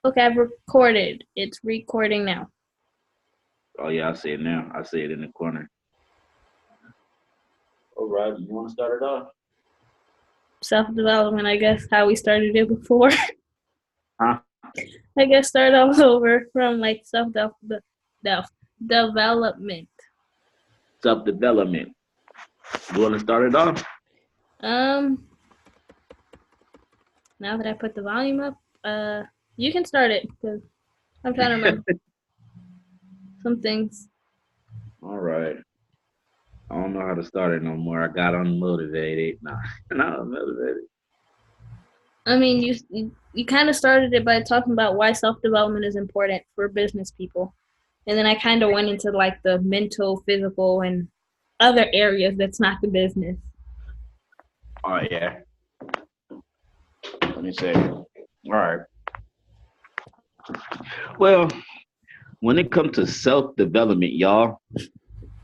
Okay, I've recorded. It's recording now. Oh yeah, I see it now. I see it in the corner. All right, you want to start it off? Self-development, I guess, how we started it before. Huh? I guess start all over from like self-development. Self development. You want to start it off? Um, now that I put the volume up, you can start it because I'm trying to remember some things. All right. I don't know how to start it no more. I got unmotivated. Nah, not unmotivated. I mean, you kind of started it by talking about why self-development is important for business people. And then I kind of went into like the mental, physical, and other areas that's not the business. Oh yeah. Let me say. All right. Well, when it comes to self development, y'all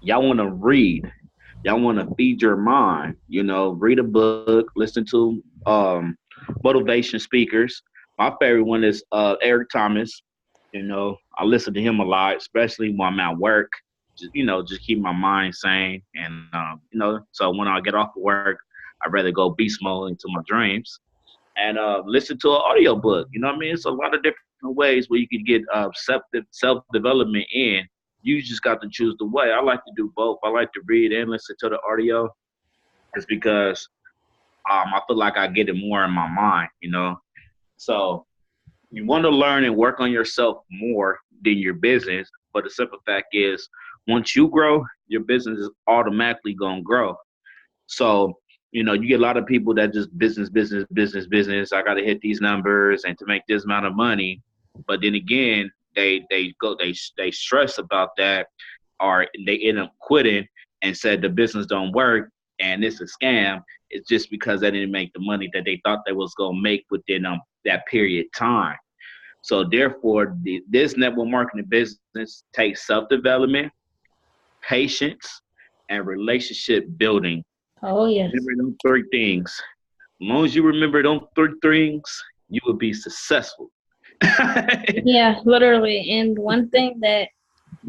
want to read. Y'all want to feed your mind. Read a book, listen to motivation speakers. My favorite one is Eric Thomas. I listen to him a lot, especially when I'm at work. Just keep my mind sane. And so when I get off of work, I'd rather go beast mode into my dreams and listen to an audio book. You know what I mean? It's a lot of different ways where you can get self development in. You just got to choose the way. I like to do both. I like to read and listen to the audio. It's because I feel like I get it more in my mind. So you want to learn and work on yourself more than your business. But the simple fact is, once you grow, your business is automatically going to grow. So, you get a lot of people that just business, business, business, business. I got to hit these numbers and to make this amount of money. But then again, they stress about that, or they end up quitting and said the business don't work and it's a scam. It's just because they didn't make the money that they thought they was gonna make within that period of time. So therefore, this network marketing business takes self development, patience, and relationship building. Oh yes. Remember those three things. As long as you remember those three things, you will be successful. Yeah, literally. And one thing that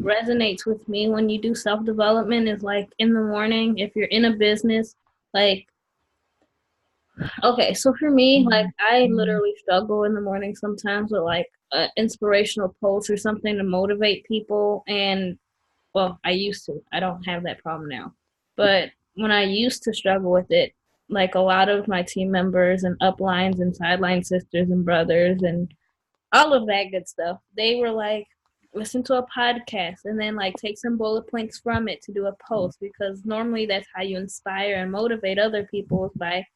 resonates with me when you do self development is like in the morning, if you're in a business, like, okay, so for me, like, I literally struggle in the morning sometimes with like an inspirational post or something to motivate people. And well, I used to. I don't have that problem now. But when I used to struggle with it, like a lot of my team members and uplines and sideline sisters and brothers and all of that good stuff, they were like, listen to a podcast and then like take some bullet points from it to do a post, because normally that's how you inspire and motivate other people, is by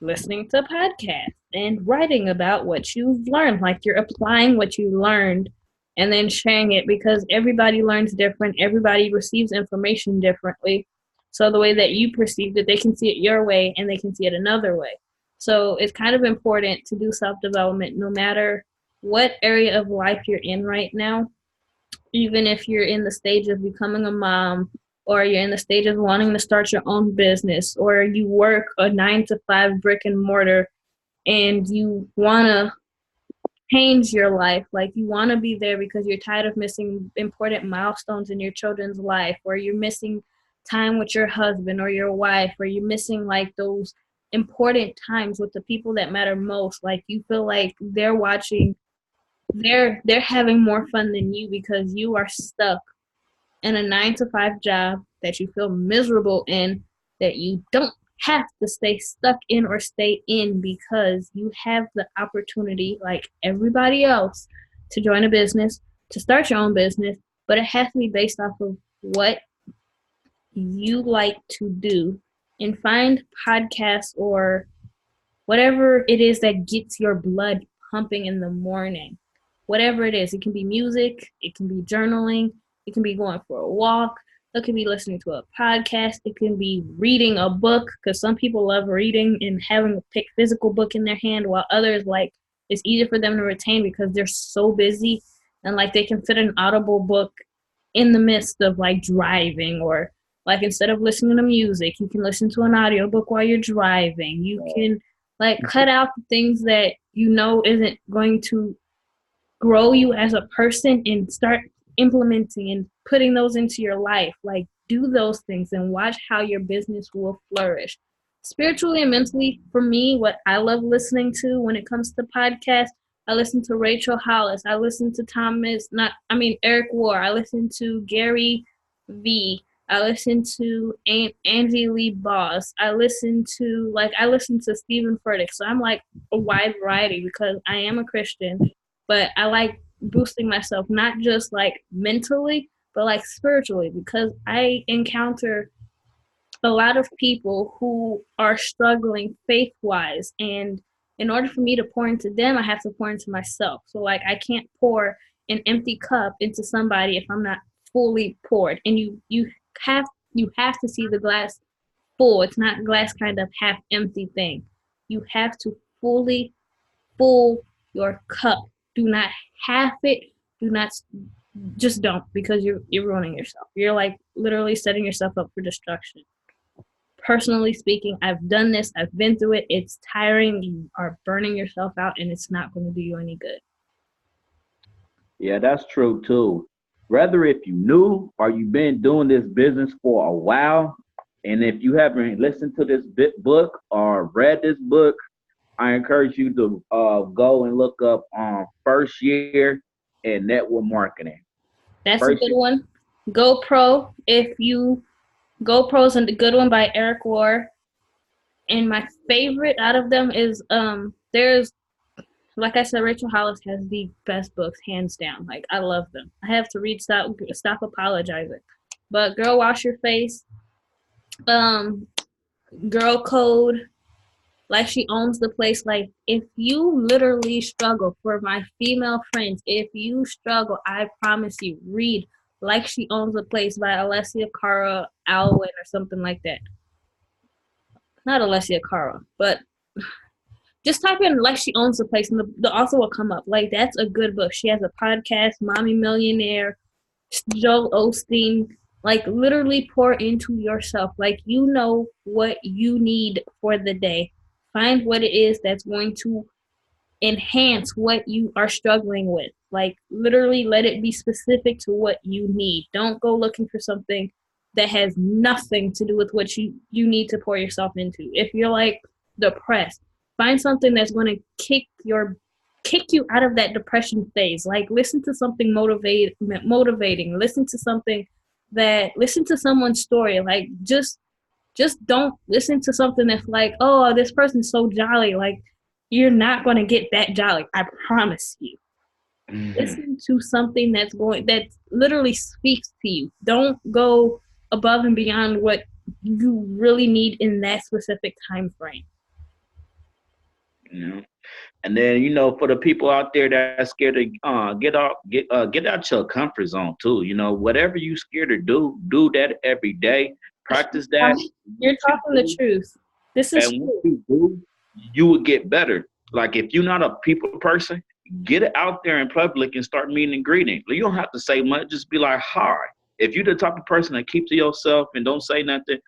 listening to podcasts and writing about what you've learned. Like you're applying what you learned and then sharing it, because everybody learns different. Everybody receives information differently. So the way that you perceive it, they can see it your way and they can see it another way. So it's kind of important to do self development no matter what area of life you're in right now, even if you're in the stage of becoming a mom, or you're in the stage of wanting to start your own business, or you work a 9 to 5 brick and mortar and you want to change your life. Like you want to be there because you're tired of missing important milestones in your children's life, or you're missing time with your husband or your wife, or you're missing like those important times with the people that matter most. Like you feel like they're having more fun than you because you are stuck in a 9 to 5 job that you feel miserable in, that you don't have to stay stuck in or stay in, because you have the opportunity, like everybody else, to join a business, to start your own business, but it has to be based off of what you like to do. And find podcasts or whatever it is that gets your blood pumping in the morning. Whatever it is, it can be music, it can be journaling, it can be going for a walk, it can be listening to a podcast, it can be reading a book, because some people love reading and having a physical book in their hand, while others, like, it's easier for them to retain because they're so busy, and like they can fit an audible book in the midst of like driving, or like instead of listening to music, you can listen to an audiobook while you're driving. You can like cut out the things that you know isn't going to grow you as a person and start implementing and putting those into your life. Like, do those things and watch how your business will flourish. Spiritually and mentally, for me, what I love listening to when it comes to podcasts, I listen to Rachel Hollis. I listen to Eric War. I listen to Gary V. I listen to Angie Lee Boss. I listen to Stephen Furtick. So I'm like a wide variety because I am a Christian, but I like boosting myself, not just like mentally, but like spiritually, because I encounter a lot of people who are struggling faith wise. And in order for me to pour into them, I have to pour into myself. So, like, I can't pour an empty cup into somebody if I'm not fully poured. And have you have to see the glass full. It's not glass kind of half empty thing. You have to fully full your cup. Do not half it. Do not just don't, because you're ruining yourself. You're like literally setting yourself up for destruction. Personally speaking, I've done this. I've been through it. It's tiring. You are burning yourself out, and it's not going to do you any good. Yeah, that's true too. Whether if you knew or you've been doing this business for a while, and if you haven't listened to this book or read this book, I encourage you to go and look up First Year in Network Marketing. That's a good one. GoPro, GoPro's a good one by Eric War. And my favorite out of them is there's, like I said, Rachel Hollis has the best books, hands down. Like, I love them. I have to read Stop Apologizing. But Girl Wash Your Face, Girl Code, Like She Owns the Place. Like, if you literally struggle, for my female friends, if you struggle, I promise you, read Like She Owns the Place by Alessia Cara Alwyn or something like that. Not Alessia Cara, but just type in Like She Owns the Place and the author will come up. Like, that's a good book. She has a podcast, Mommy Millionaire, Joel Osteen. Like, literally pour into yourself. Like, you know what you need for the day. Find what it is that's going to enhance what you are struggling with. Like, literally let it be specific to what you need. Don't go looking for something that has nothing to do with what you need to pour yourself into. If you're like depressed, find something that's going to kick you out of that depression phase. Like, listen to something motivating. Listen to someone's story. Like, just don't listen to something that's like, oh, this person's so jolly. Like, you're not going to get that jolly. I promise you. Mm-hmm. Listen to something that literally speaks to you. Don't go above and beyond what you really need in that specific time frame. Yeah. And then, for the people out there that are scared to get out your comfort zone too. Whatever you scared to do that every day. Practice that. You're talking the truth. This is true. When you do, you will get better. Like, if you're not a people person, get out there in public and start meeting and greeting. You don't have to say much. Just be like, hi. If you're the type of person that keeps to yourself and don't say nothing,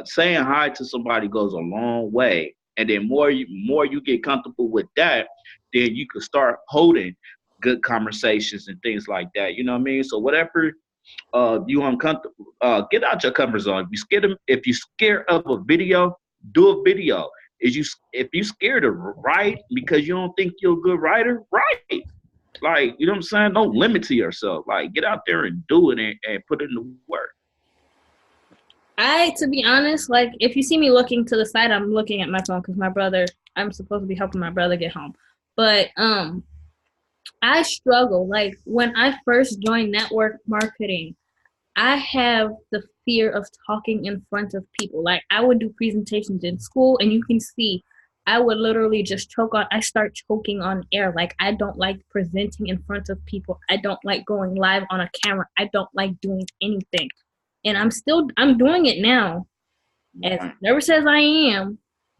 saying hi to somebody goes a long way. And then more you get comfortable with that, then you can start holding good conversations and things like that. You know what I mean? So whatever you uncomfortable, get out your comfort zone. If you're scared of a video, do a video. If you scared to write because you don't think you're a good writer, write. Like, you know what I'm saying? Don't limit to yourself. Like, get out there and do it and put it in the work. To be honest, like, if you see me looking to the side, I'm looking at my phone because I'm supposed to be helping my brother get home. But I struggle. Like, when I first joined network marketing, I have the fear of talking in front of people. Like, I would do presentations in school, and you can see I would literally just I start choking on air. Like, I don't like presenting in front of people. I don't like going live on a camera. I don't like doing anything. And I'm doing it now, as nervous as I am,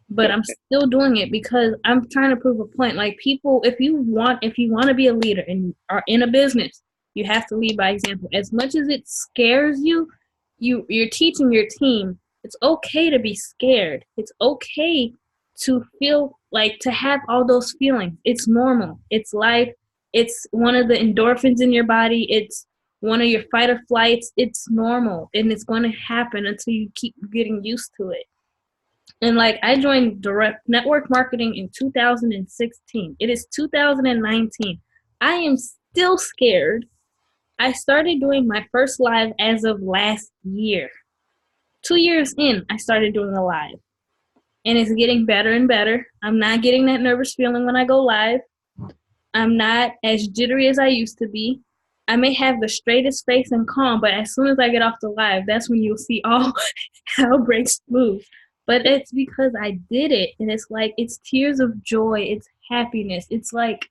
but I'm still doing it because I'm trying to prove a point. Like, people, if you want to be a leader and are in a business, you have to lead by example. As much as it scares you, you're teaching your team it's okay to be scared. It's okay to feel like, to have all those feelings. It's normal. It's life. It's one of the endorphins in your body. It's one of your fight or flights. It's normal and it's going to happen until you keep getting used to it. And like I joined direct network marketing in 2016. It is 2019. I am still scared. I started doing my first live as of last year. 2 years in, I started doing a live. And it's getting better and better. I'm not getting that nervous feeling when I go live. I'm not as jittery as I used to be. I may have the straightest face and calm, but as soon as I get off the live, that's when you'll see all hell breaks loose. But it's because I did it, and it's like it's tears of joy, it's happiness. It's like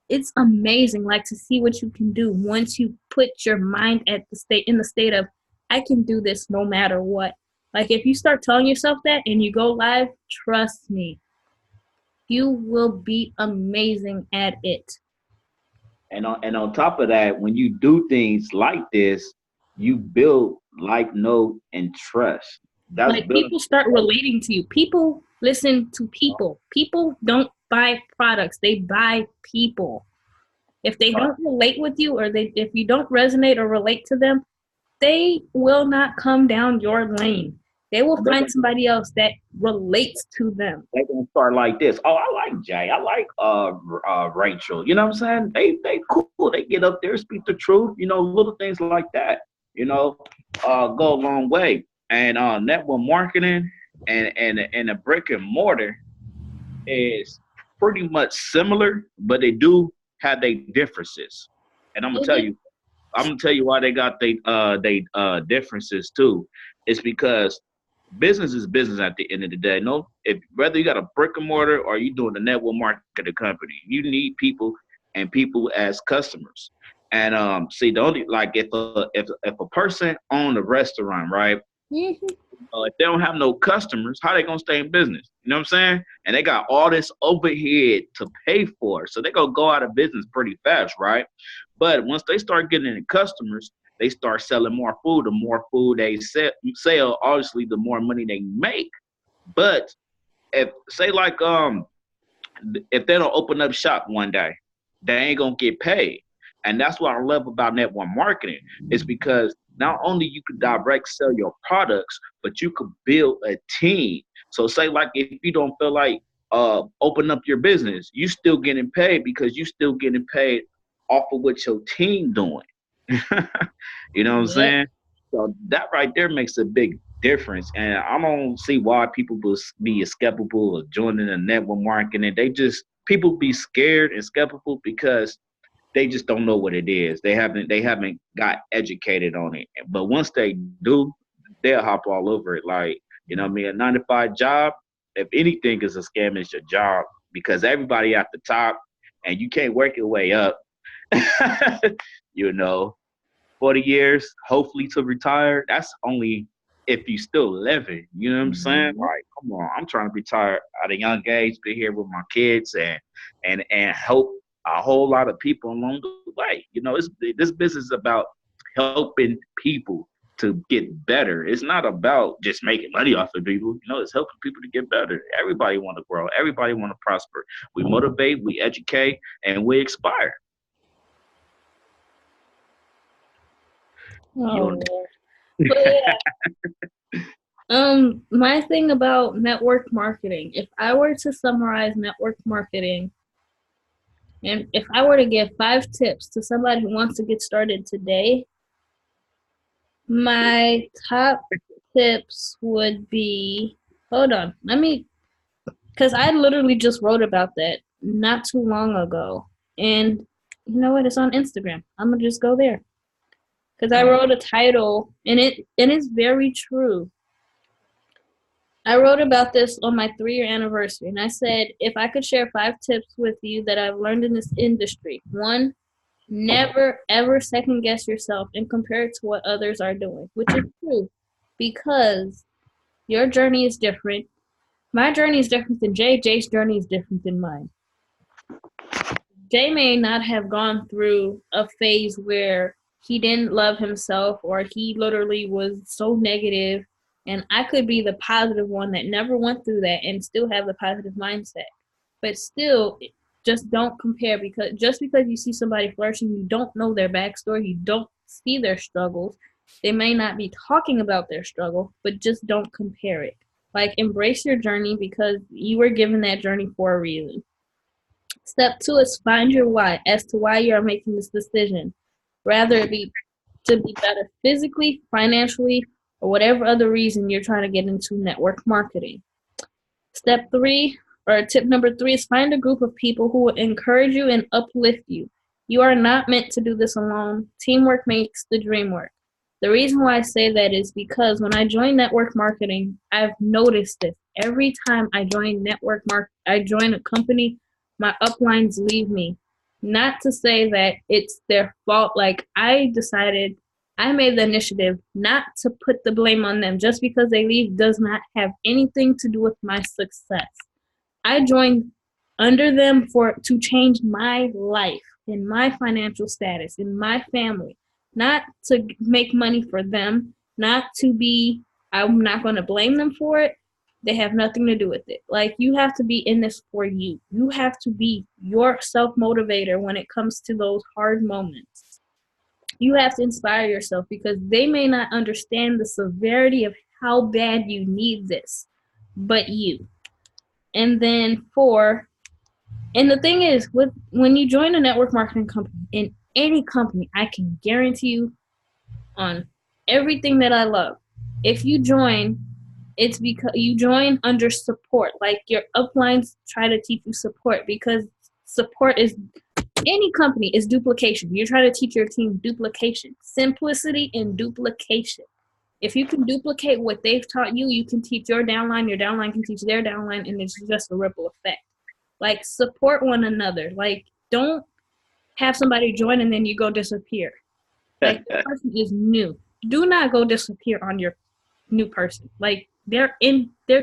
it's amazing, like to see what you can do once you put your mind at the state in the state of I can do this no matter what. Like if you start telling yourself that and you go live, trust me, you will be amazing at it. And on top of that, when you do things like this, you build like, know, and trust. That's Like building. people start relating to you. People listen to people. People don't buy products, they buy people. If they don't relate with you or if you don't resonate or relate to them, they will not come down your lane. They will But find somebody else that relates to them. they gonna start like this. Oh, I like Jay. I like Rachel. You know what I'm saying? They cool. They get up there, speak the truth. You know, little things like that. You know, go a long way. And network marketing and a brick and mortar is pretty much similar, but they do have their differences. And I'm gonna tell you why they got they differences too. It's because business is business at the end of the day. No, if whether you got a brick and mortar or you doing a network marketing company, you need people and people as customers. And see, the only like if a person owned a restaurant, right? Mhm. If they don't have no customers, how they gonna stay in business? You know what I'm saying? And they got all this overhead to pay for, so they gonna go out of business pretty fast, right? But once they start getting any customers, they start selling more food. The more food they sell, obviously, the more money they make. But if say like if they don't open up shop one day, they ain't gonna get paid. And that's what I love about network marketing is because not only you could direct sell your products, but you could build a team. So say like if you don't feel like open up your business, you still getting paid because you still getting paid off of what your team doing. You know what I'm Yep. saying? So that right there makes a big difference. And I don't see why people will be skeptical of joining the network marketing. They just people be scared and skeptical because they just don't know what it is. They haven't got educated on it. But once they do, they'll hop all over it. Like, you know what I mean? A 9 to 5 job, if anything is a scam, it's your job because everybody at the top and you can't work your way up. You know, 40 years, hopefully to retire. That's only if you still living. You know what I'm saying? Mhm. Like, come on, I'm trying to retire at a young age, be here with my kids, and help a whole lot of people along the way. You know, this business is about helping people to get better. It's not about just making money off of people. You know, it's helping people to get better. Everybody want to grow. Everybody want to prosper. We motivate, we educate, and we inspire. Oh, You Lord. But yeah, my thing about network marketing, if I were to summarize network marketing, and if I were to give 5 tips to somebody who wants to get started today, my top tips would be hold on, let me, because I literally just wrote about that not too long ago. And you know what? It's on Instagram. I'm going to just go there because I know. wrote a title and it's very true. I wrote about this on my 3 year anniversary, and I said if I could share 5 tips with you that I've learned in this industry, one, never ever second guess yourself and compare it to what others are doing, which is true because your journey is different. My journey is different than Jay. Jay's journey is different than mine. Jay may not have gone through a phase where he didn't love himself or he literally was so negative, and I could be the positive one that never went through that and still have the positive mindset. But still, just don't compare, because just because you see somebody flourishing, you don't know their backstory, you don't see their struggles. They may not be talking about their struggle, but just don't compare it. Like, embrace your journey because you were given that journey for a reason. Step 2 is find your why as to why you are making this decision. Rather it be to be better physically, financially, or whatever other reason you're trying to get into network marketing. Step 3, or tip number 3, is find a group of people who will encourage you and uplift you. You are not meant to do this alone. Teamwork makes the dream work. The reason why I say that is because when I joined network marketing, I've noticed this. Every time I join I join a company, my uplines leave me. Not to say that it's their fault. Like, I made the initiative not to put the blame on them. Just because they leave does not have anything to do with my success. I joined under them to change my life and my financial status and my family, not to make money for them, I'm not going to blame them for it. They have nothing to do with it. Like, you have to be in this for you. You have to be your self-motivator when it comes to those hard moments. You have to inspire yourself because they may not understand the severity of how bad you need this, but you. And then 4, and the thing is, when you join a network marketing company, in any company, I can guarantee you on everything that I love, if you join, it's because you join under support. Like, your uplines try to teach you support, because support is, any company is duplication. You're trying to teach your team duplication, simplicity and duplication. If you can duplicate what they've taught you, you can teach your downline can teach their downline, and it's just a ripple effect. Like, support one another. Like, don't have somebody join and then you go disappear. Like, the person is new. Do not go disappear on your new person. Like, they're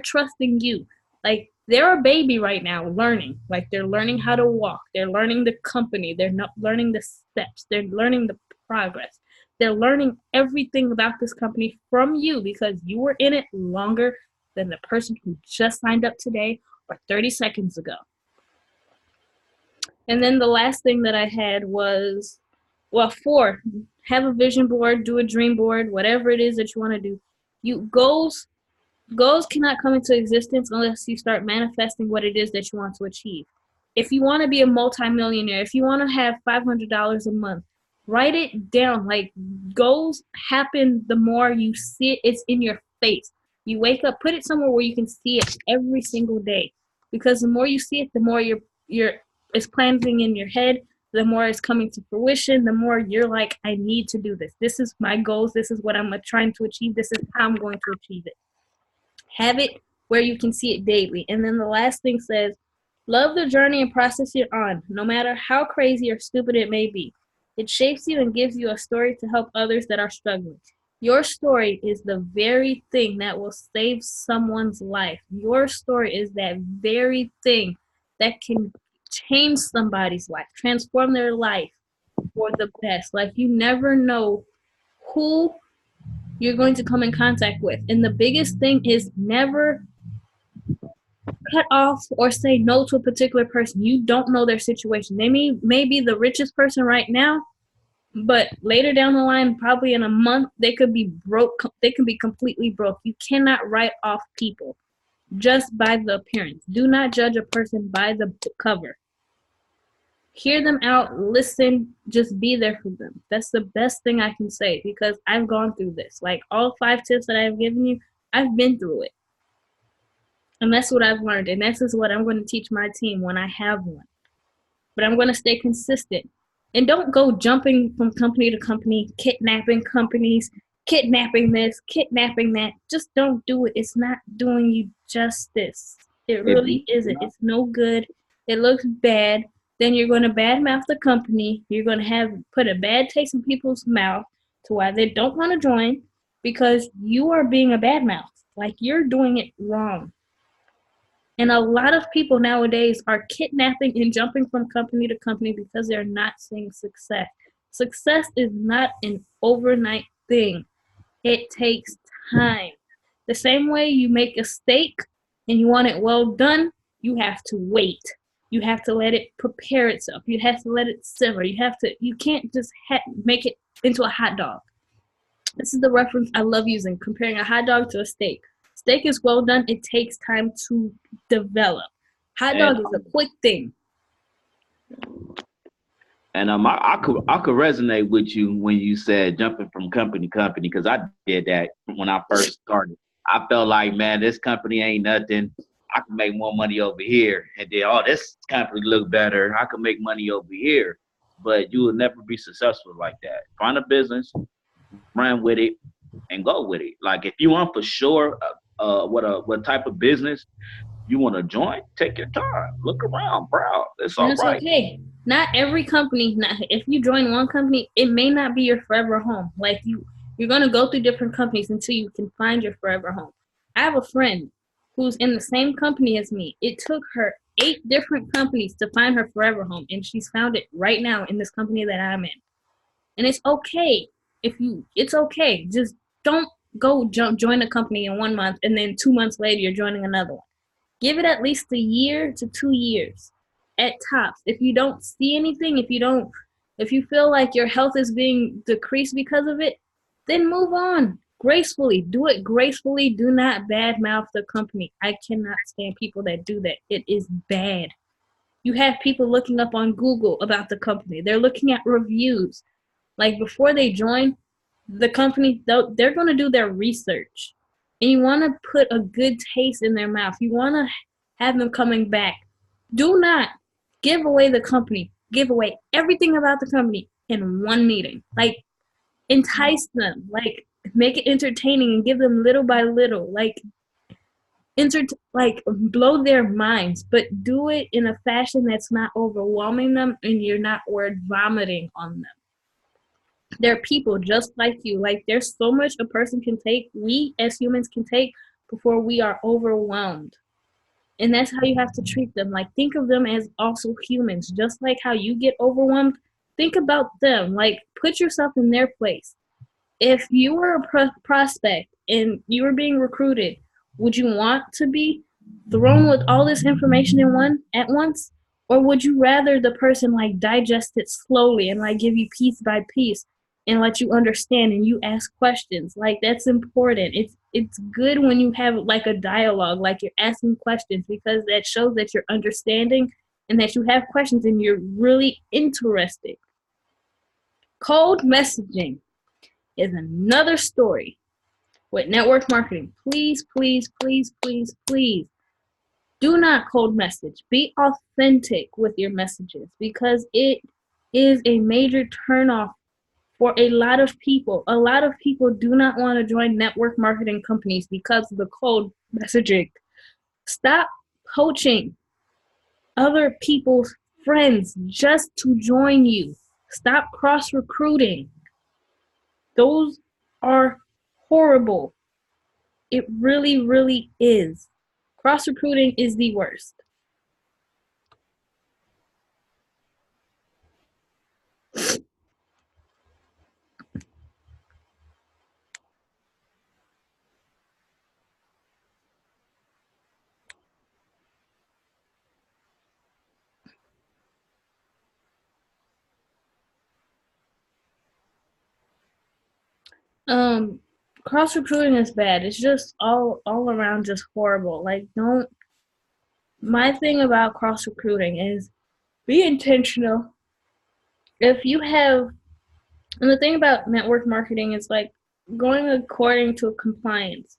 trusting you. Like, they're a baby right now learning. Like, they're learning how to walk. They're learning the company. They're not learning the steps. They're learning the progress. They're learning everything about this company from you because you were in it longer than the person who just signed up today or 30 seconds ago. And then the last thing that I had was, 4, have a vision board, do a dream board, whatever it is that you want to do. Goals cannot come into existence unless you start manifesting what it is that you want to achieve. If you want to be a multimillionaire, if you want to have $500 a month, write it down. Like, goals happen the more you see it. It's in your face. You wake up, put it somewhere where you can see it every single day. Because the more you see it, the more it's planting in your head, the more it's coming to fruition, the more you're like, I need to do this. This is my goals. This is what I'm trying to achieve. This is how I'm going to achieve it. Have it where you can see it daily. And then the last thing says, love the journey and process you're on, no matter how crazy or stupid it may be. It shapes you and gives you a story to help others that are struggling. Your story is the very thing that will save someone's life. Your story is that very thing that can change somebody's life, transform their life for the best. Like, you never know who you're going to come in contact with. And the biggest thing is never cut off or say no to a particular person. You don't know their situation. They may be the richest person right now, but later down the line, probably in a month, they could be broke. They can be completely broke. You cannot write off people just by the appearance. Do not judge a person by the cover. Hear them out, listen, just be there for them. That's the best thing I can say because I've gone through this. Like, all 5 tips that I've given you, I've been through it. And that's what I've learned. And this is what I'm going to teach my team when I have one. But I'm going to stay consistent. And don't go jumping from company to company, kidnapping companies, kidnapping this, kidnapping that. Just don't do it. It's not doing you justice. It really isn't. It's no good. It looks bad. Then you're going to badmouth the company. You're going to put a bad taste in people's mouth to why they don't want to join because you are being a badmouth. Like, you're doing it wrong. And a lot of people nowadays are kidnapping and jumping from company to company because they're not seeing success. Success is not an overnight thing. It takes time. The same way you make a steak and you want it well done, you have to wait. You have to let it prepare itself. You have to let it simmer. You can't just make it into a hot dog. This is the reference I love using, comparing a hot dog to a steak. Steak is well done. It takes time to develop. Hot And dog is a quick thing. I could resonate with you when you said jumping from company to company because I did that when I first started. I felt like, man, this company ain't nothing. I can make more money over here, and then this company look better. I can make money over here, but you will never be successful like that. Find a business, run with it, and go with it. Like if you want for sure, what type of business you want to join, take your time. Look around, bro. It's And all it's right. okay. Not every company, if you join one company, it may not be your forever home. Like you're gonna go through different companies until you can find your forever home. I have a friend who's in the same company as me. It took her 8 different companies to find her forever home, and she's found it right now in this company that I'm in. And it's okay it's okay. Just don't join a company in 1 month and then 2 months later you're joining another one. Give it at least a year to 2 years at tops. If you don't see anything, if you feel like your health is being decreased because of it, then move on gracefully. Do it gracefully. Do not badmouth the company. I cannot stand people that do that. It is bad. You have people looking up on Google about the company. They're looking at reviews. Like before they join the company, they're going to do their research. And you want to put a good taste in their mouth. You want to have them coming back. Do not give away the company. Give away everything about the company in one meeting. Like entice them. Like make it entertaining and give them little by little. Like blow their minds, but do it in a fashion that's not overwhelming them and you're not word vomiting on them. They're people just like you. Like there's so much a person can take, we as humans can take before we are overwhelmed. And that's how you have to treat them. Like think of them as also humans, just like how you get overwhelmed. Think about them. Like put yourself in their place. If you were a prospect and you were being recruited, would you want to be thrown with all this information at once? Or would you rather the person like digest it slowly and like give you piece by piece and let you understand and you ask questions? Like that's important. It's good when you have like a dialogue, like you're asking questions because that shows that you're understanding and that you have questions and you're really interested. Cold messaging is another story with network marketing. Please, please, please, please, please do not cold message. Be authentic with your messages because it is a major turnoff for a lot of people. A lot of people do not want to join network marketing companies because of the cold messaging. Stop poaching other people's friends just to join you. Stop cross recruiting. Those are horrible. It really, really is. Cross recruiting is the worst. Um, Cross recruiting is bad. It's just all around just horrible. Like don't. My thing about cross recruiting is be intentional. If you have, and the thing about network marketing is like going according to compliance.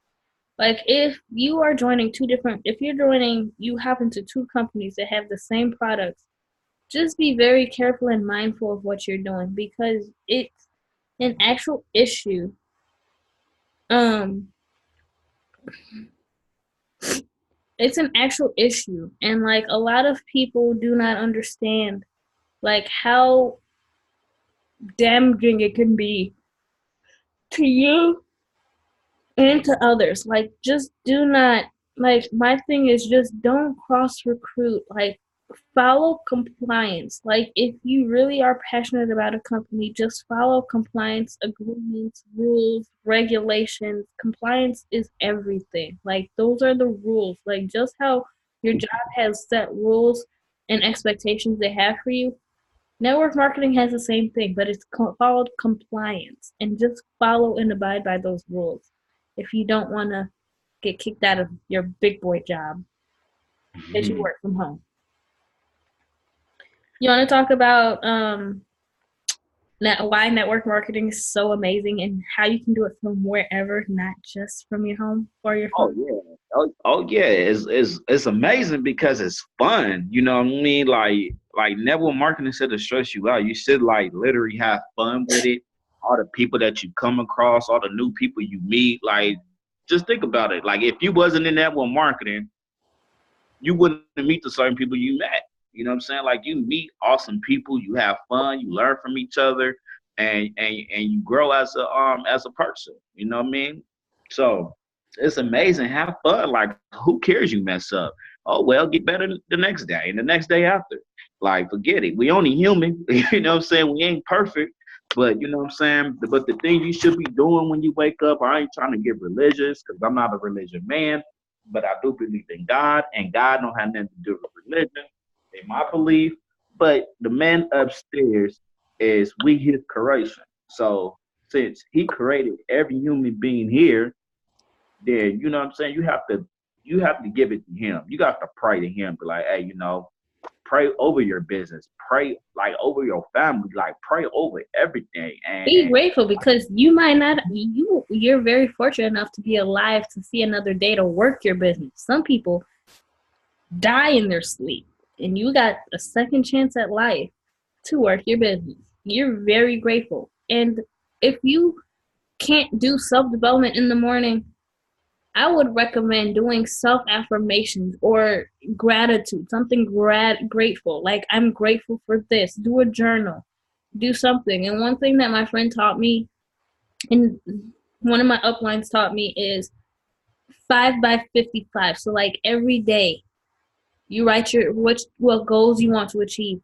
Like if you are joining if you're joining, you happen to 2 companies that have the same products, just be very careful and mindful of what you're doing because it's an actual issue. Um, it's an actual issue, and like a lot of people do not understand like how damaging it can be to you and to others. Like just do not like my thing is just don't cross recruit. Like follow compliance. Like if you really are passionate about a company, just follow compliance agreements, rules, regulations. Compliance is everything. Like those are the rules. Like just how your job has set rules, and expectations they have for you. Network marketing has the same thing, but it's called compliance. And just follow and abide by those rules if you don't want to get kicked out of your big boy job that you Mhm. work from home. You want to talk about why network marketing is so amazing and how you can do it from wherever, not just from your home or your Oh phone? yeah. Oh yeah. It's amazing because it's fun. You know what I mean? Like network marketing should stress you out. You should like literally have fun with it. All the people that you come across, all the new people you meet. Like just think about it. Like if you wasn't in network marketing, you wouldn't meet the certain people you met. You know what I'm saying? Like you meet awesome people, you have fun, you learn from each other, and you grow as a person. You know what I mean? So it's amazing. Have fun. Like who cares you mess up? Oh well, get better the next day and the next day after. Like forget it. We only human. You know what I'm saying? We ain't perfect. But you know what I'm saying? But the thing you should be doing when you wake up, I ain't trying to get religious because I'm not a religious man, but I do believe in God, and God don't have nothing to do with religion, in my belief. But the man upstairs is we his creation. So since he created every human being here, then you know what I'm saying, you have to give it to him. You got to pray to him, be like, hey, pray over your business, pray like over your family, like pray over everything. Be And grateful because you might not you're very fortunate enough to be alive to see another day to work your business. Some people die in their sleep and you got a second chance at life to work your business. You're very grateful. And if you can't do self-development in the morning, I would recommend doing self affirmations or gratitude, something grateful. Like, I'm grateful for this. Do a journal, do something. And one thing that my friend taught me, and one of my uplines taught me, is 5 by 55. So, like, every day, you write what goals you want to achieve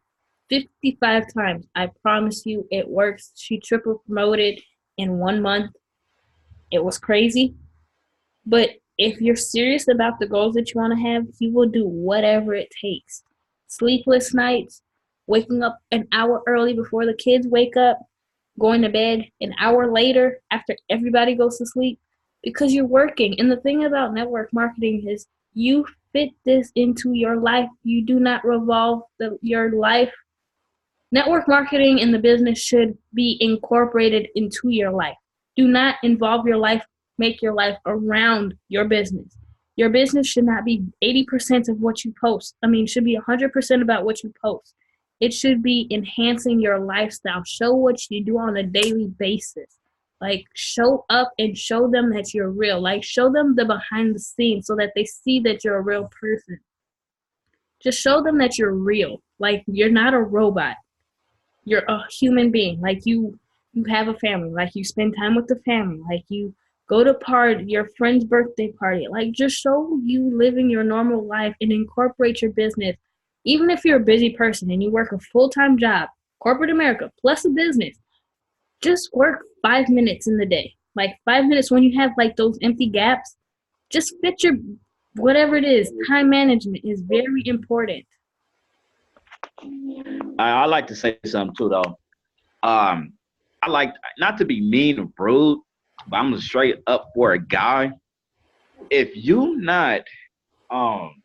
55 times. I promise you, it works. She triple promoted in 1 month. It was crazy. But if you're serious about the goals that you want to have, you will do whatever it takes. Sleepless nights, waking up an hour early before the kids wake up, going to bed an hour later after everybody goes to sleep because you're working. And the thing about network marketing is you fit this into your life. You do not revolve your life. Network marketing in the business should be incorporated into your life. Do not involve your life, make your life around your business. Your business should not be 80% of what you post. Should be 100% about what you post. It should be enhancing your lifestyle. Show what you do on a daily basis. Like, show up and show them that you're real. Like, show them the behind the scenes so that they see that you're a real person. Just show them that you're real. Like, you're not a robot. You're a human being. Like, you have a family. Like, you spend time with the family. Like, you go to your friend's birthday party. Like, just show you living your normal life and incorporate your business. Even if you're a busy person and you work a full-time job, corporate America plus a business, just work 5 minutes in the day. Like, 5 minutes when you have like those empty gaps, just fit your whatever it is. Time management is very important. I like to say something too though. Um, I like not to be mean or rude, but I'm straight up for a guy. If you not um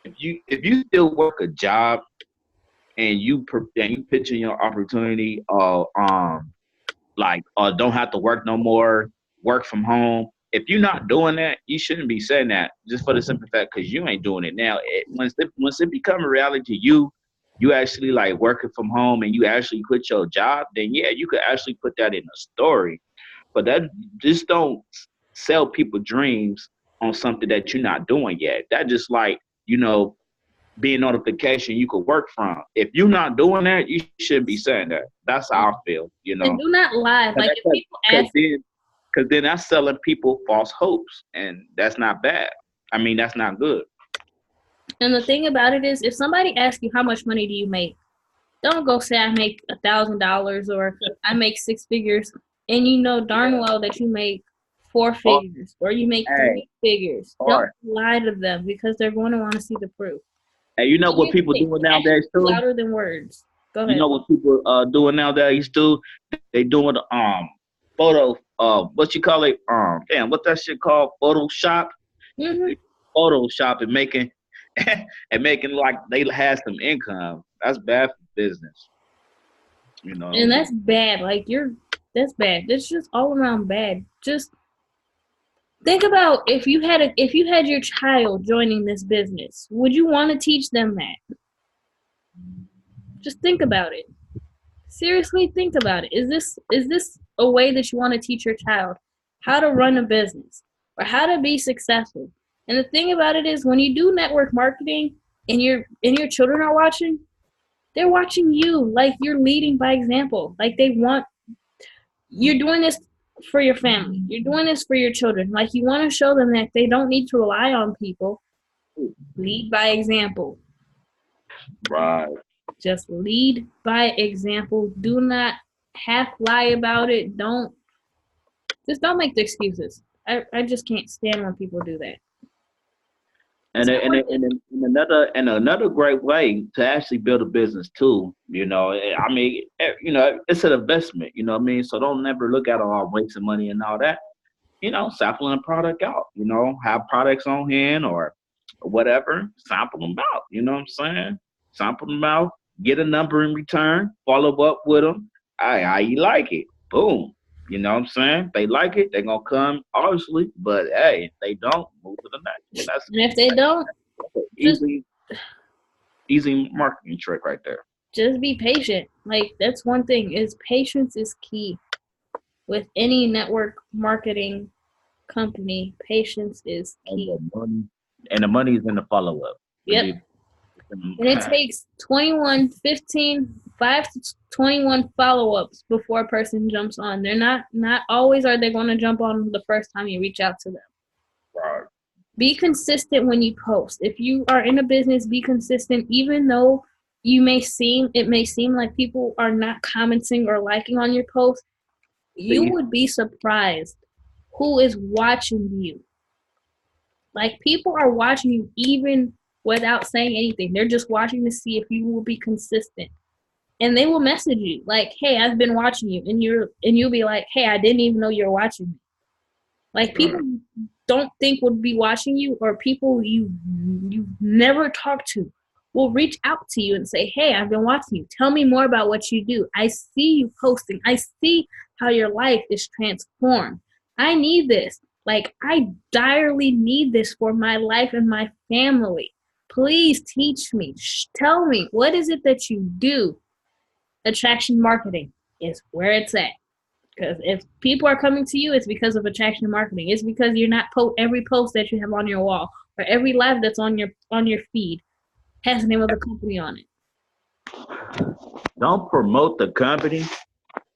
if you still work a job and you pitching your opportunity like don't have to work no more, work from home. If you're not doing that, you shouldn't be saying that just for the simple fact because you ain't doing it now. Once it become a reality to you, you actually like working from home and you actually quit your job, then yeah, you could actually put that in a story. But that just don't sell people dreams on something that you're not doing yet. That just like, you know, be a notification you could work from. If you're not doing that, you shouldn't be saying that. That's how I feel, you And know. do not lie. Like, if people Because ask, then that's selling people false hopes, and that's not bad. I mean, that's not good. and the thing about it is, if somebody asks you how much money do you make, don't go say I make $1,000 or I make 6 figures, and you know darn well that you make four Or, figures or you make hey, 3 figures. Don't or lie to them because they're going to want to see the proof. And you know what people Communicate. doing Actions nowadays speak too? louder than words. Go You ahead. know what people doing nowadays too? They doing photo what you call it? Damn, what that shit called? Photoshop. Hmm. Photoshop and making and making like they had some income. That's bad for business. You And know. that's bad. Like that's bad. That's just all around bad. Just think about if you had your child joining this business, would you want to teach them that? Just think about it. Seriously, think about it. Is this a way that you want to teach your child how to run a business or how to be successful? And the thing about it is when you do network marketing and your children are watching, they're watching you like you're leading by example. Like you're doing this for your family. You're doing this for your children. Like you want to show them that they don't need to rely on people. Lead by example. Right. Just lead by example. Do not half lie about it. Don't make the excuses. I just can't stand when people do that. It's And not and worth and it. another great way to actually build a business too. You know, I mean, you know, it's an investment. You know what I mean? So don't never look at all wasting money and all that. You know, sampling a product out. You know, have products on hand or whatever. Sample them out. You know what I'm saying? Sample them out. Get a number in return. Follow up with them. How you like it? Boom. You know what I'm saying? They like it, they're gonna come, obviously. But hey, if they don't, move to the next one. That's And if they don't, an just easy marketing trick right there. just be patient. Like that's one thing is patience is key with any network marketing company. Patience is And key. the money is in the follow up. Yep. And it takes 21, 15, 5 to 21 follow-ups before a person jumps on. They're not always are they going to jump on the first time you reach out to them. Right. Be consistent when you post. If you are in a business, be consistent even though it may seem like people are not commenting or liking on your post. You See, would be surprised who is watching you. Like people are watching you even without saying anything. They're just watching to see if you will be consistent. And they will message you like, "Hey, I've been watching you." And you'll be like, "Hey, I didn't even know you're watching me." Like people don't think would be watching you or people you never talk to will reach out to you and say, "Hey, I've been watching you. Tell me more about what you do. I see you posting. I see how your life is transformed. I need this. Like I direly need this for my life and my family. Please teach me. Tell me what is it that you do?" Attraction marketing is where it's at. Because if people are coming to you, it's because of attraction marketing. It's because you're not every post that you have on your wall or every live that's on your feed has the name of the company on it. don't promote the company,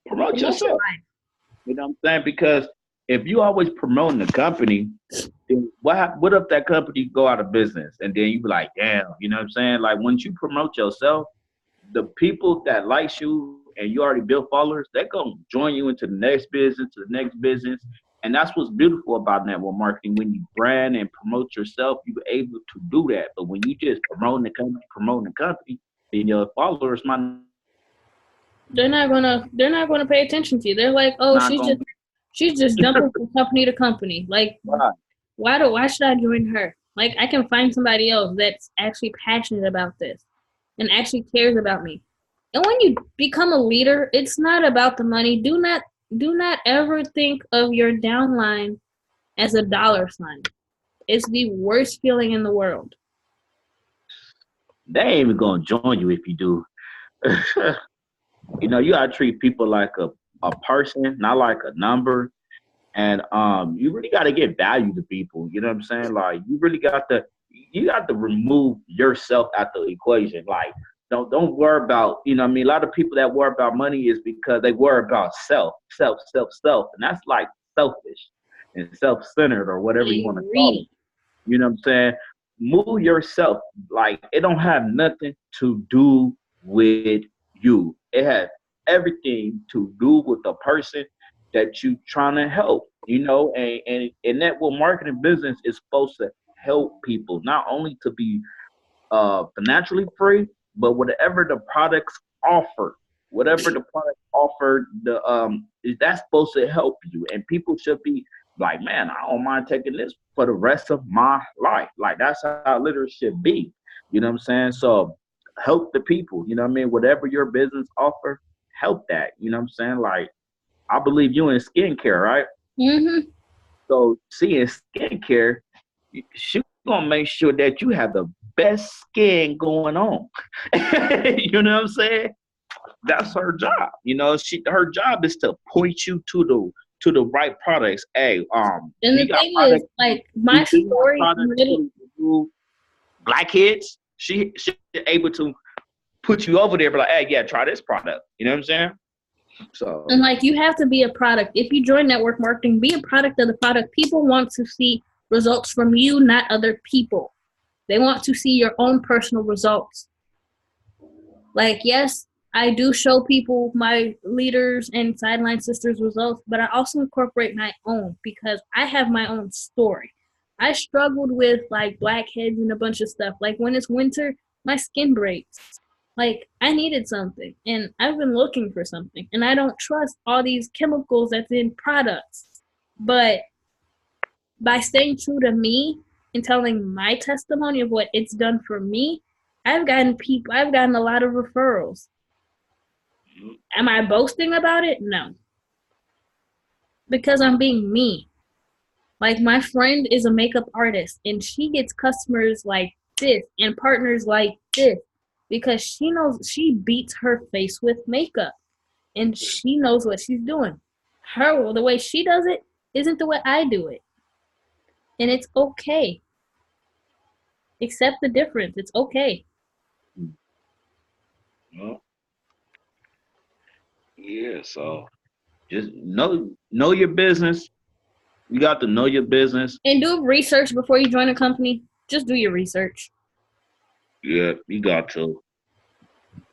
promote Promote your yourself. life. You know what I'm saying? Because if you always promoting the company, then what if that company go out of business and then you be like, damn, you know what I'm saying? Like once you promote yourself, the people that likes you and you already built followers, they're gonna join you into the next business, to the next business. And that's what's beautiful about network marketing. When you brand and promote yourself, you're able to do that. But when you just promoting the company, then your followers might They're not gonna pay attention to you. They're like, oh, not gonna she's just jumping from company to company. Like, buy. why should I join her? Like, I can find somebody else that's actually passionate about this and actually cares about me. And when you become a leader, it's not about the money. Do not ever think of your downline as a dollar sign. It's the worst feeling in the world. They ain't even gonna join you if you do. You know, you gotta treat people like a person, not like a number. And you really gotta get value to people. You know what I'm saying? Like you got to remove yourself out the equation. Like don't worry about, you know what I mean? A lot of people that worry about money is because they worry about self. And that's like selfish and self-centered or whatever you want And to call it. greedy. You know what I'm saying? Move yourself. Like it don't have nothing to do with you. It has everything to do with the person that you trying to help. You know, and network marketing business is supposed to help people, not only to be financially free, but whatever the products offer, whatever the product offered, that's supposed to help you, and people should be like, man, I don't mind taking this for the rest of my life. Like that's how it literally should be. You know what I'm saying? So help the people. You know what I mean? Whatever your business offer, help that. You know what I'm saying? Like I believe you in skincare, right? Mm-hmm. So seeing skincare, she gonna make sure that you have the best skin going on. You know what I'm saying? That's her job. You know, her job is to point you to the right products. Hey, And we the got thing is, products. like, my We do have story products really, to remove blackheads. She able to put you over there, but like, hey, yeah, try this product. You know what I'm saying? So and like, you have to be a product. If you join network marketing, be a product of the product. People want to see results from you, not other people. They want to see your own personal results. Like, yes, I do show people my leaders and sideline sisters results, but I also incorporate my own because I have my own story. I struggled with like blackheads and a bunch of stuff. Like when it's winter, my skin breaks. Like I needed something and I've been looking for something and I don't trust all these chemicals that's in products. But by staying true to me and telling my testimony of what it's done for me, I've gotten a lot of referrals. Am I boasting about it? No. Because I'm being me. Like my friend is a makeup artist and she gets customers like this and partners like this because she knows she beats her face with makeup and she knows what she's doing. The way she does it isn't the way I do it. And it's okay. Accept the difference. It's okay. well, yeah, so just know your business. You got to know your business. And do research before you join a company. Just do your research. Yeah, you got to.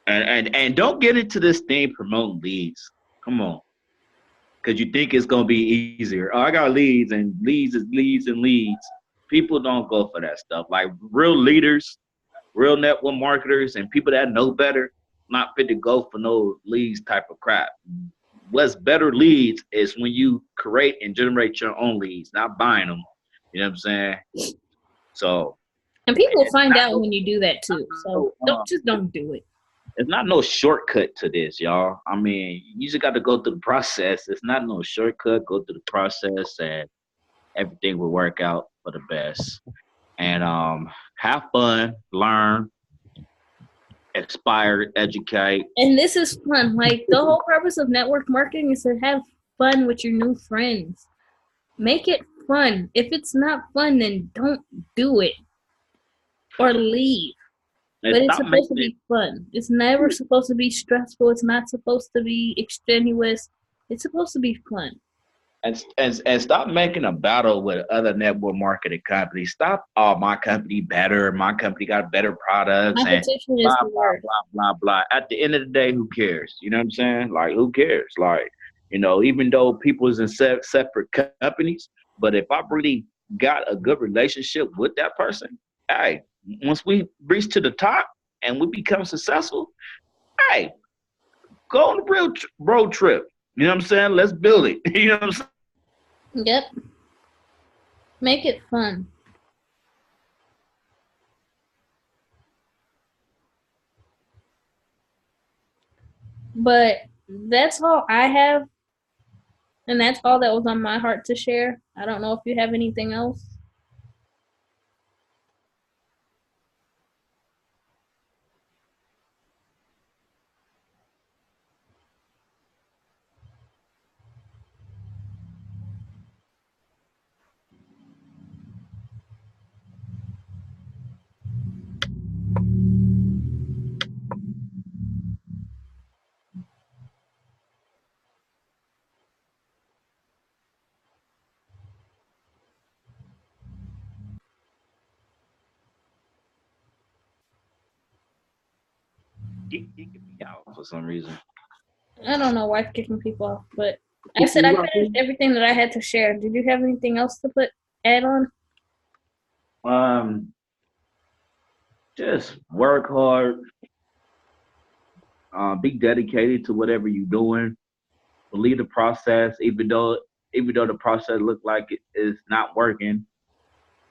And don't get into this thing promoting leads. Come on. Because you think it's gonna be easier. Oh, I got leads and leads is leads and leads. People don't go for that stuff. Like real leaders, real network marketers, and people that know better, not fit to go for no leads type of crap. What's better leads is when you create and generate your own leads, not buying them. You know what I'm saying? So And people it's find not out no, when you do that too. So don't do it. it's not no shortcut to this, y'all. I mean, you just got to go through the process. It's not no shortcut. Go through the process, and everything will work out for the best. And have fun, learn, inspire, educate. And this is fun. Like the whole purpose of network marketing is to have fun with your new friends. Make it fun. If it's not fun, then don't do it or leave. And But it's stop supposed to making it be fun. It's never supposed to be stressful. It's not supposed to be extenuous. It's supposed to be fun. and stop making a battle with other network marketing companies. Stop, oh, my company better, my company got better products, and Competition is blah the blah word. blah blah blah. At the end of the day, who cares? You know what I'm saying? Like, who cares? Like, even though people is in separate companies, but if I really got a good relationship with that person, hey, once we reach to the top and we become successful, hey, go on a real road trip. You know what I'm saying? Let's build it. You know what I'm saying? Yep. Make it fun. But that's all I have. And that's all that was on my heart to share. I don't know if you have anything else. Kicking me out for some reason. I don't know why kicking people off, but I said I finished everything that I had to share. Did you have anything else to add on? Um, just work hard, be dedicated to whatever you're doing, believe the process, even though the process look like it is not working.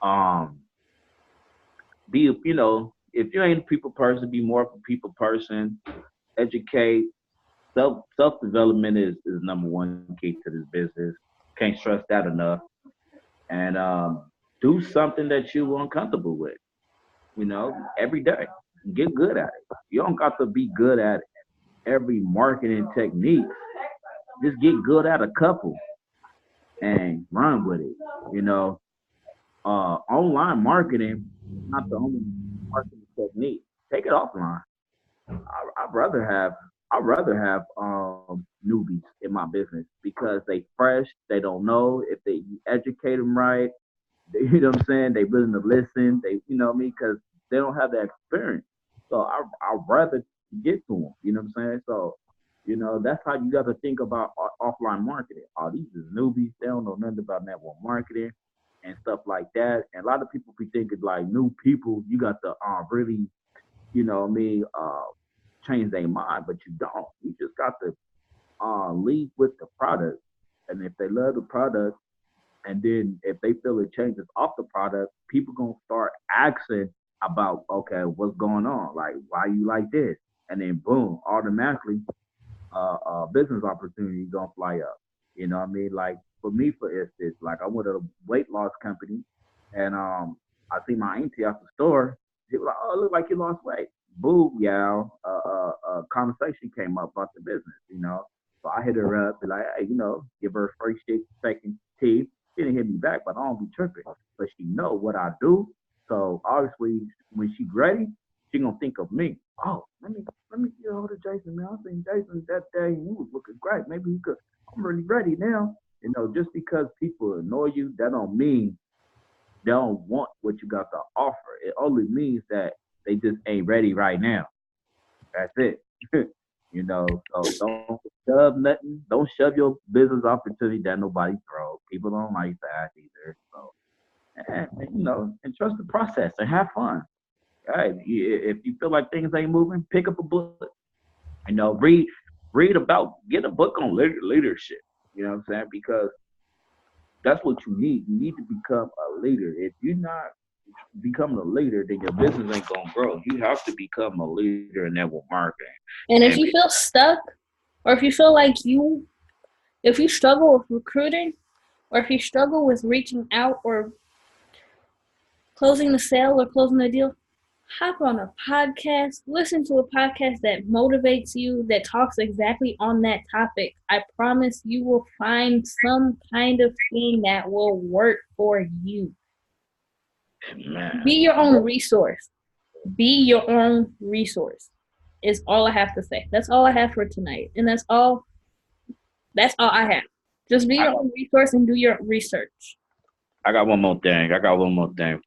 Um, be if you ain't a people person, be more of a people person. Educate. Self development is number one key to this business. Can't stress that enough. And do something that you uncomfortable with. Every day. Get good at it. You don't got to be good at every marketing technique. Just get good at a couple and run with it. You know, online marketing is not the only marketing technique. Take it offline. I'd rather have newbies in my business because they fresh. They don't know if they you educate them right. They, you know what I'm saying? They willing to listen. They, you know what I mean? Because they don't have that experience. So I'd rather get to them. You know what I'm saying? So, that's how you got to think about offline marketing. Oh, these is newbies. They don't know nothing about network marketing and stuff like that. And a lot of people be thinking like new people, you got to really, what I mean, change their mind, but you don't. You just got to lead with the product. And if they love the product, and then if they feel it changes off the product, people gonna start asking about, okay, what's going on? Like, why you like this? And then boom, automatically, business opportunity gonna fly up. You know what I mean? Like for me, for instance, like I went to a weight loss company, and I see my auntie at the store. She was like, "Oh, it look like you lost weight." Boom, yeah. Conversation came up about the business. So I hit her up, be like, hey, give her a first shake, second tea. She didn't hit me back, but I don't be tripping. But she know what I do. So obviously, when she ready, she gonna think of me. Oh, let me get hold of Jason, man. I seen Jason that day, and he was looking great. Maybe he could. I'm really ready now. Just because people annoy you, that don't mean they don't want what you got to offer. It only means that they just ain't ready right now. That's it. So don't shove nothing. Don't shove your business opportunity that nobody throw. People don't like that either. So, and trust the process and have fun. Right? If you feel like things ain't moving, pick up a book. Read about, get a book on leadership. You know what I'm saying? Because that's what you need. You need to become a leader. If you're not becoming a leader, then your business ain't gonna grow. You have to become a leader in network marketing. And if you feel stuck, or if you feel like if you struggle with recruiting, or if you struggle with reaching out or closing the sale or closing the deal, hop on a podcast, listen to a podcast that motivates you, that talks exactly on that topic. I promise you will find some kind of thing that will work for you. Man. Be your own resource. Be your own resource is all I have to say. That's all I have for tonight. And that's all I have. Just be your own resource and do your research. I got one more thing.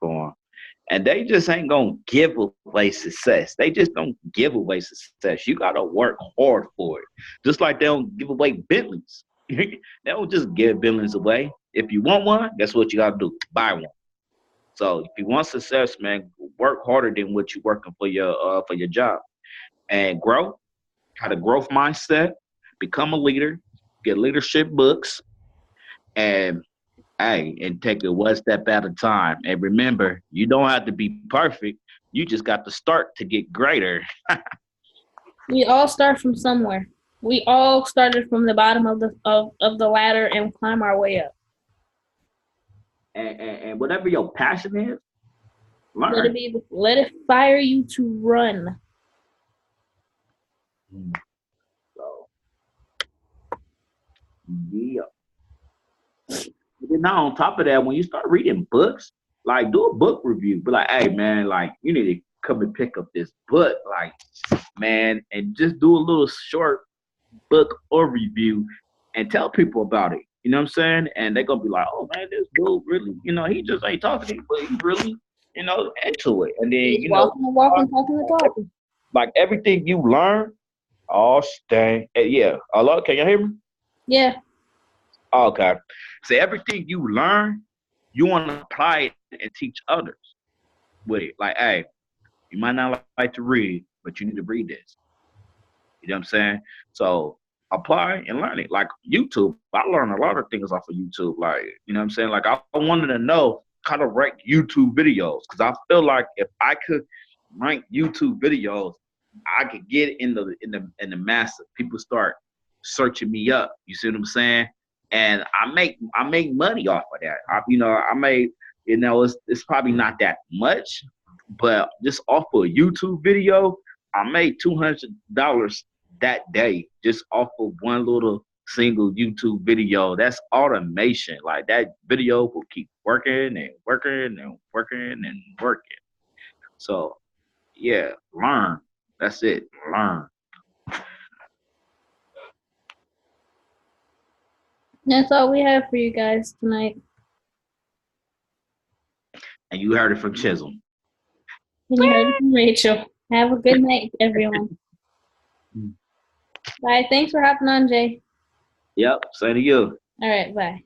For them. And they just ain't gonna give away success. They just don't give away success. You gotta work hard for it. Just like they don't give away Bentleys. They don't just give Bentleys away. If you want one, that's what you gotta do. Buy one. So if you want success, man, work harder than what you're working for your job. And grow, have a growth mindset, become a leader, get leadership books, and and take it one step at a time. And remember, you don't have to be perfect. You just got to start to get greater. We all start from somewhere. We all started from the bottom of the ladder and climb our way up. And whatever your passion is, learn. Let it fire you to run. So yeah. But then now on top of that, when you start reading books, like do a book review. Be like, hey man, like you need to come and pick up this book, like man, and just do a little short book or review and tell people about it. You know what I'm saying? And they're gonna be like, oh man, this dude really, he just ain't talking to you, but he really, into it. And then walking the walk and talking the talk. Like everything you learn, yeah. Hello, can you hear me? Yeah. Okay. So everything you learn, you want to apply it and teach others with it. Like, hey, You might not like to read, but you need to read this. You know what I'm saying? So apply and learn it. Like YouTube, I learned a lot of things off of YouTube. Like, you know what I'm saying? Like I wanted to know how to rank YouTube videos because I feel like if I could rank YouTube videos, I could get in the massive. People start searching me up. You see what I'm saying? And I make money off of that. I made it's probably not that much, but just off of a YouTube video, I made $200 that day just off of one little single YouTube video. That's automation. Like that video will keep working and working and working and working. So yeah, learn. That's it. Learn. That's all we have for you guys tonight. And you heard it from Chisholm. And you heard it from Rachel. Have a good night, everyone. Bye. Thanks for hopping on, Jay. Yep. Same to you. All right. Bye.